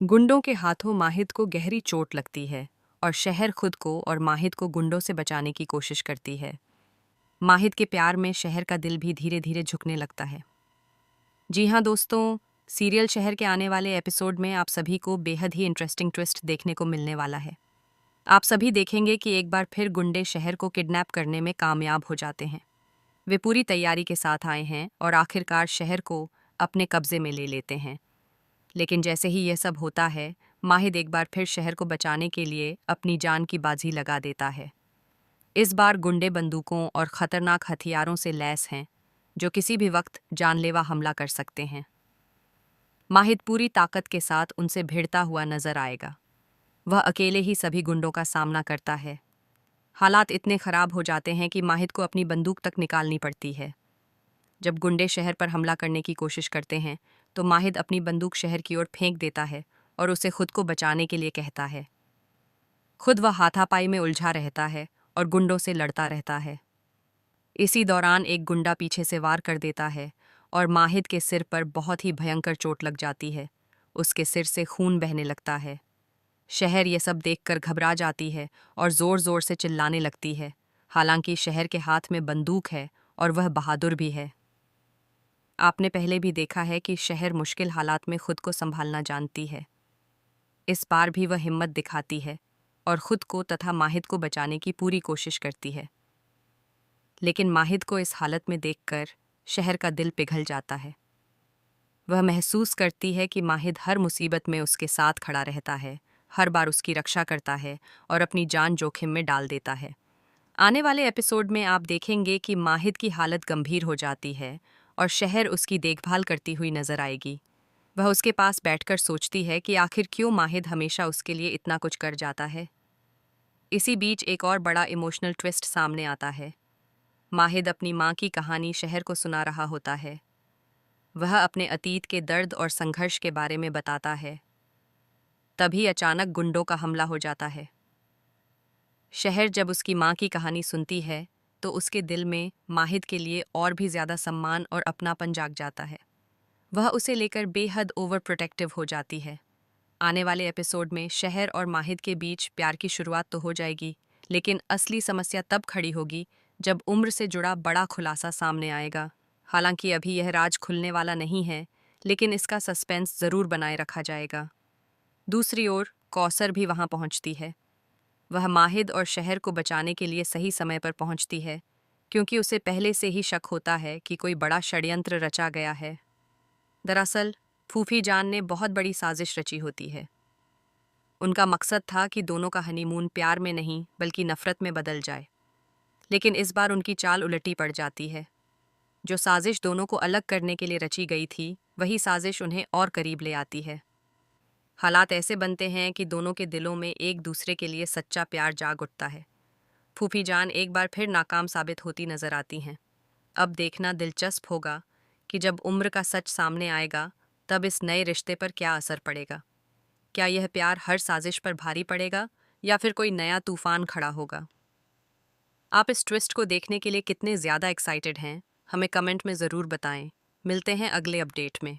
गुंडों के हाथों माहिद को गहरी चोट लगती है और शहर खुद को और माहिद को गुंडों से बचाने की कोशिश करती है। माहिद के प्यार में शहर का दिल भी धीरे धीरे झुकने लगता है। जी हाँ दोस्तों, सीरियल शहर के आने वाले एपिसोड में आप सभी को बेहद ही इंटरेस्टिंग ट्विस्ट देखने को मिलने वाला है। आप सभी देखेंगे कि एक बार फिर गुंडे शहर को किडनैप करने में कामयाब हो जाते हैं। वे पूरी तैयारी के साथ आए हैं और आखिरकार शहर को अपने कब्जे में ले लेते हैं। लेकिन जैसे ही यह सब होता है, माहिद एक बार फिर शहर को बचाने के लिए अपनी जान की बाजी लगा देता है। इस बार गुंडे बंदूकों और खतरनाक हथियारों से लैस हैं, जो किसी भी वक्त जानलेवा हमला कर सकते हैं। माहिद पूरी ताकत के साथ उनसे भिड़ता हुआ नजर आएगा। वह अकेले ही सभी गुंडों का सामना करता है। हालात इतने खराब हो जाते हैं कि माहिद को अपनी बंदूक तक निकालनी पड़ती है। जब गुंडे शहर पर हमला करने की कोशिश करते हैं, तो माहिद अपनी बंदूक शहर की ओर फेंक देता है और उसे खुद को बचाने के लिए कहता है। खुद वह हाथापाई में उलझा रहता है और गुंडों से लड़ता रहता है। इसी दौरान एक गुंडा पीछे से वार कर देता है और माहिद के सिर पर बहुत ही भयंकर चोट लग जाती है। उसके सिर से खून बहने लगता है। शहर ये सब देखकर घबरा जाती है और जोर जोर से चिल्लाने लगती है। हालांकि शहर के हाथ में बंदूक है और वह बहादुर भी है। आपने पहले भी देखा है कि शहर मुश्किल हालात में खुद को संभालना जानती है। इस बार भी वह हिम्मत दिखाती है और खुद को तथा माहिद को बचाने की पूरी कोशिश करती है। लेकिन माहिद को इस हालत में देखकर शहर का दिल पिघल जाता है। वह महसूस करती है कि माहिद हर मुसीबत में उसके साथ खड़ा रहता है, हर बार उसकी रक्षा करता है और अपनी जान जोखिम में डाल देता है। आने वाले एपिसोड में आप देखेंगे कि माहिद की हालत गंभीर हो जाती है और शहर उसकी देखभाल करती हुई नजर आएगी। वह उसके पास बैठकर सोचती है कि आखिर क्यों माहिद हमेशा उसके लिए इतना कुछ कर जाता है। इसी बीच एक और बड़ा इमोशनल ट्विस्ट सामने आता है। माहिद अपनी माँ की कहानी शहर को सुना रहा होता है। वह अपने अतीत के दर्द और संघर्ष के बारे में बताता है। तभी अचानक गुंडों का हमला हो जाता है। शहर जब उसकी माँ की कहानी सुनती है, तो उसके दिल में माहिद के लिए और भी ज़्यादा सम्मान और अपनापन जाग जाता है। वह उसे लेकर बेहद ओवर प्रोटेक्टिव हो जाती है। आने वाले एपिसोड में शहर और माहिद के बीच प्यार की शुरुआत तो हो जाएगी, लेकिन असली समस्या तब खड़ी होगी जब उम्र से जुड़ा बड़ा खुलासा सामने आएगा। हालांकि अभी यह राज खुलने वाला नहीं है, लेकिन इसका सस्पेंस ज़रूर बनाए रखा जाएगा। दूसरी ओर कौसर भी वहां पहुंचती है। वह माहिद और शहर को बचाने के लिए सही समय पर पहुंचती है, क्योंकि उसे पहले से ही शक होता है कि कोई बड़ा षड्यंत्र रचा गया है। दरअसल फूफी जान ने बहुत बड़ी साजिश रची होती है। उनका मकसद था कि दोनों का हनीमून प्यार में नहीं बल्कि नफरत में बदल जाए। लेकिन इस बार उनकी चाल उलटी पड़ जाती है। जो साजिश दोनों को अलग करने के लिए रची गई थी, वही साजिश उन्हें और करीब ले आती है। हालात ऐसे बनते हैं कि दोनों के दिलों में एक दूसरे के लिए सच्चा प्यार जाग उठता है। फूफी जान एक बार फिर नाकाम साबित होती नजर आती हैं। अब देखना दिलचस्प होगा कि जब उम्र का सच सामने आएगा, तब इस नए रिश्ते पर क्या असर पड़ेगा। क्या यह प्यार हर साजिश पर भारी पड़ेगा या फिर कोई नया तूफान खड़ा होगा। आप इस ट्विस्ट को देखने के लिए कितने ज़्यादा एक्साइटेड हैं, हमें कमेंट में ज़रूर बताएं। मिलते हैं अगले अपडेट में।